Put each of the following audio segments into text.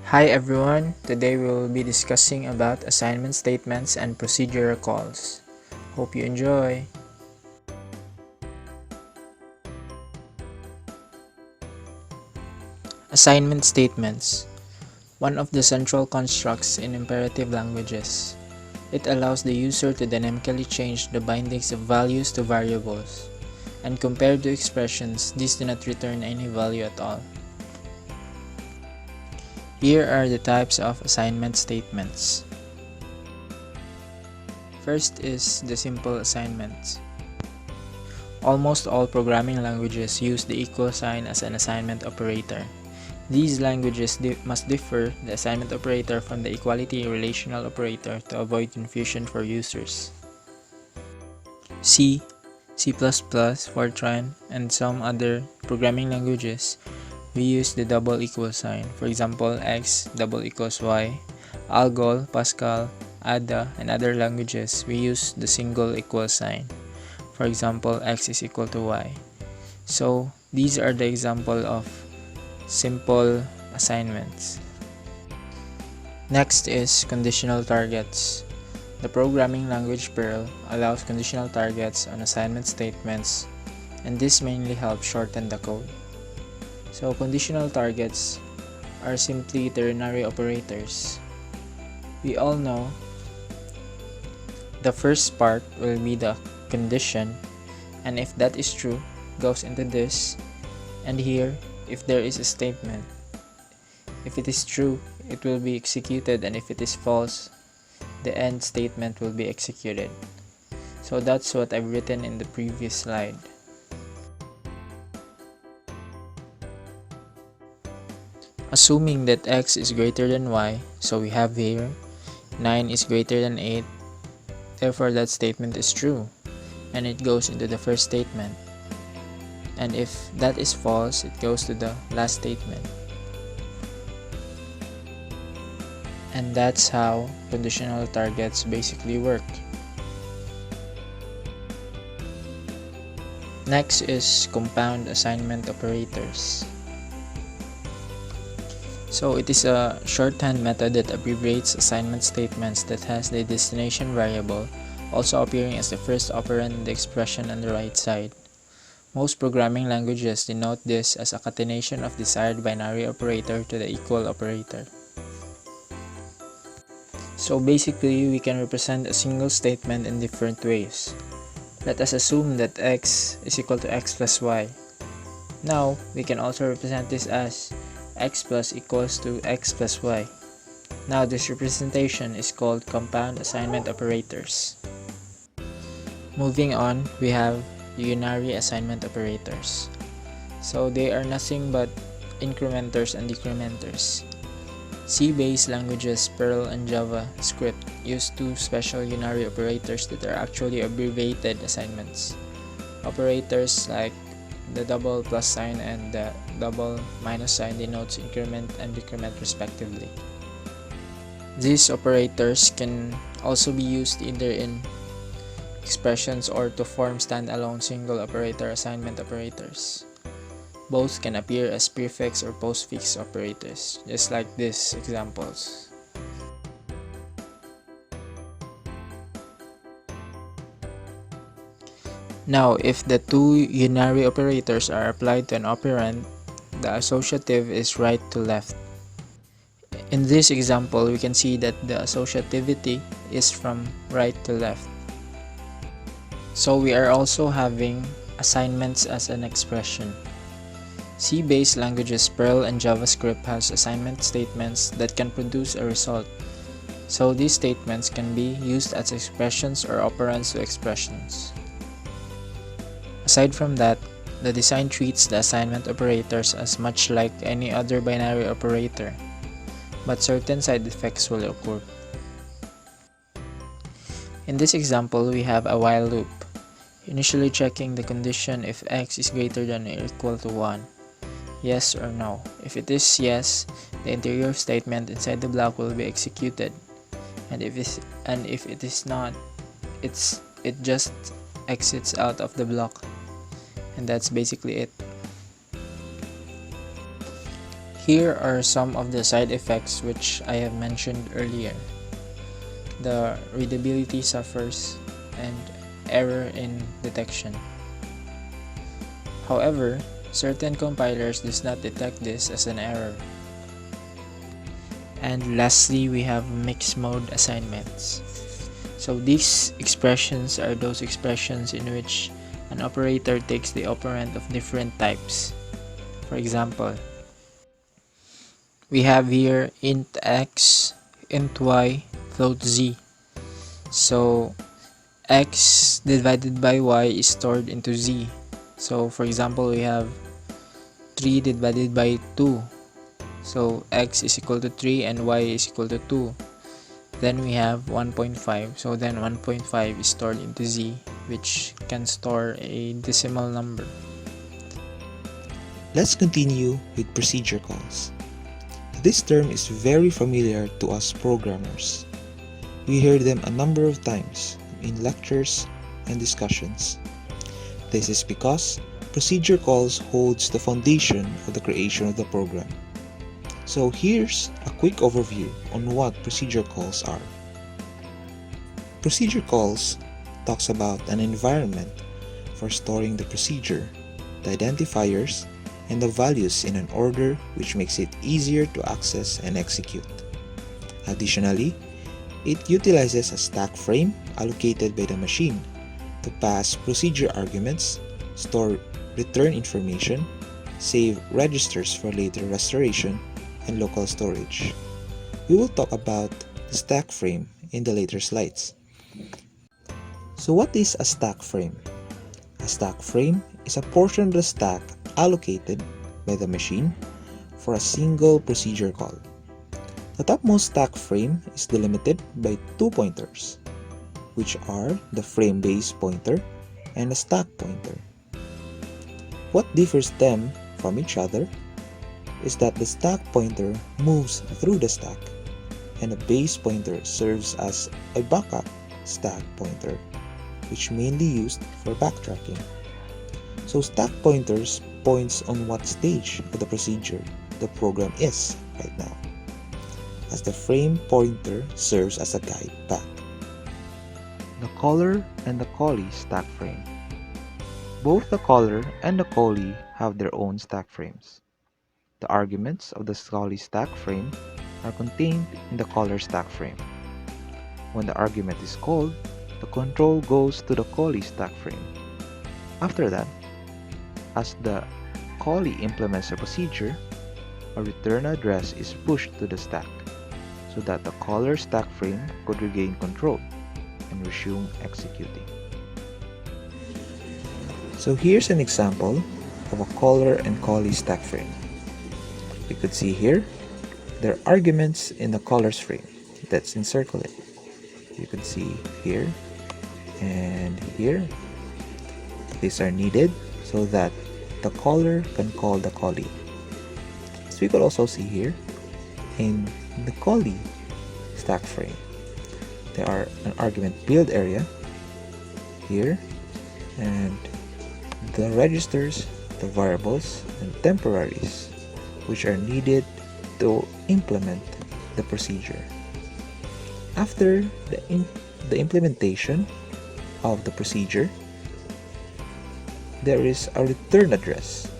Hi everyone, today we will be discussing about assignment statements and procedural calls. Hope you enjoy! Assignment statements. One of the central constructs in imperative languages. It allows the user to dynamically change the bindings of values to variables. And compared to expressions, these do not return any value at all. Here are the types of assignment statements. First is the simple assignment. Almost all programming languages use the equal sign as an assignment operator. These languages must differ the assignment operator from the equality relational operator to avoid confusion for users. C, C++, Fortran, and some other programming languages, we use the double equal sign. For example, X double equals Y. Algol, Pascal, Ada, and other languages, we use the single equal sign. For example, X is equal to Y. So, these are the example of simple assignments. Next is conditional targets. The programming language Perl allows conditional targets on assignment statements, and this mainly helps shorten the code. So conditional targets are simply ternary operators. We all know the first part will be the condition, and if that is true, goes into this, and here, if there is a statement. If it is true, it will be executed, and if it is false, the end statement will be executed. So that's what I've written in the previous slide. Assuming that x is greater than y, so we have here 9 is greater than 8, therefore that statement is true, and it goes into the first statement. And if that is false, it goes to the last statement. And that's how conditional targets basically work. Next is compound assignment operators. So it is a shorthand method that abbreviates assignment statements that has the destination variable also appearing as the first operand in the expression on the right side. Most programming languages denote this as a catenation of desired binary operator to the equal operator. So basically, we can represent a single statement in different ways. Let us assume that x is equal to x plus y. Now, we can also represent this as x plus equals to x plus y. Now, this representation is called compound assignment operators. Moving on, we have unary assignment operators. So they are nothing but incrementers and decrementers. C-based languages Perl and JavaScript use two special unary operators that are actually abbreviated assignments. Operators like the double plus sign and the double minus sign denotes increment and decrement respectively. These operators can also be used either in expressions or to form standalone single operator assignment operators. Both can appear as prefix or postfix operators, just like these examples. Now, if the two unary operators are applied to an operand, the associative is right to left. In this example, we can see that the associativity is from right to left. So we are also having assignments as an expression. C-based languages Perl and JavaScript has assignment statements that can produce a result. So these statements can be used as expressions or operands to expressions. Aside from that, the design treats the assignment operators as much like any other binary operator, but certain side effects will occur. In this example, we have a while loop, initially checking the condition if x is greater than or equal to 1. Yes or no. If it is yes, the interior statement inside the block will be executed, and if it is not, it just exits out of the block, and that's basically it. Here are some of the side effects which I have mentioned earlier. The readability suffers and error in detection. However, certain compilers does not detect this as an error. And lastly, we have mixed mode assignments. So these expressions are those expressions in which an operator takes the operand of different types. For example, we have here int x, int y, float z. So x divided by y is stored into z. So for example, we have 3 divided by 2. So x is equal to 3 and y is equal to 2. Then we have 1.5. So then 1.5 is stored into z, which can store a decimal number. Let's continue with procedure calls. This term is very familiar to us programmers. We hear them a number of times in lectures and discussions. This is because procedure calls holds the foundation of the creation of the program. So here's a quick overview on what procedure calls are. Procedure calls talks about an environment for storing the procedure, the identifiers, and the values in an order which makes it easier to access and execute. Additionally, it utilizes a stack frame allocated by the machine to pass procedure arguments, store return information, save registers for later restoration, and local storage. We will talk about the stack frame in the later slides. So what is a stack frame? A stack frame is a portion of the stack allocated by the machine for a single procedure call. The topmost stack frame is delimited by 2 pointers, which are the frame base pointer and the stack pointer. What differs them from each other is that the stack pointer moves through the stack, and the base pointer serves as a backup stack pointer, which mainly used for backtracking. So stack pointers points on what stage of the procedure the program is right now, as the frame pointer serves as a guide back. The caller and the callee stack frame. Both the caller and the callee have their own stack frames. The arguments of the callee stack frame are contained in the caller stack frame. When the argument is called, the control goes to the callee stack frame. After that, as the callee implements a procedure, a return address is pushed to the stack so that the caller stack frame could regain control and resume executing. So here's an example of a caller and callee stack frame. We could see here, there are arguments in the caller's frame. Let's encircle it. You can see here and here. These are needed so that the caller can call the callee. As we could also see here, in the callee stack frame, there are an argument build area here, and the registers, the variables, and temporaries which are needed to implement the procedure. After the implementation of the procedure, there is a return address,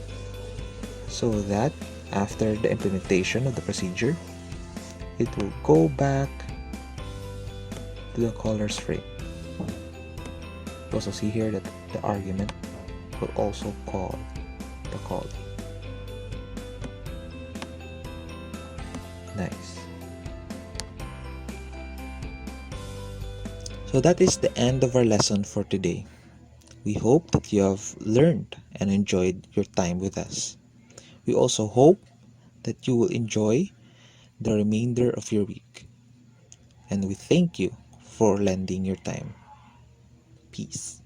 so that after the implementation of the procedure, it will go back to the caller's frame. You also see here that the argument will also call the callee. Nice. So that is the end of our lesson for today. We hope that you have learned and enjoyed your time with us. We also hope that you will enjoy the remainder of your week. And we thank you for lending your time. Peace.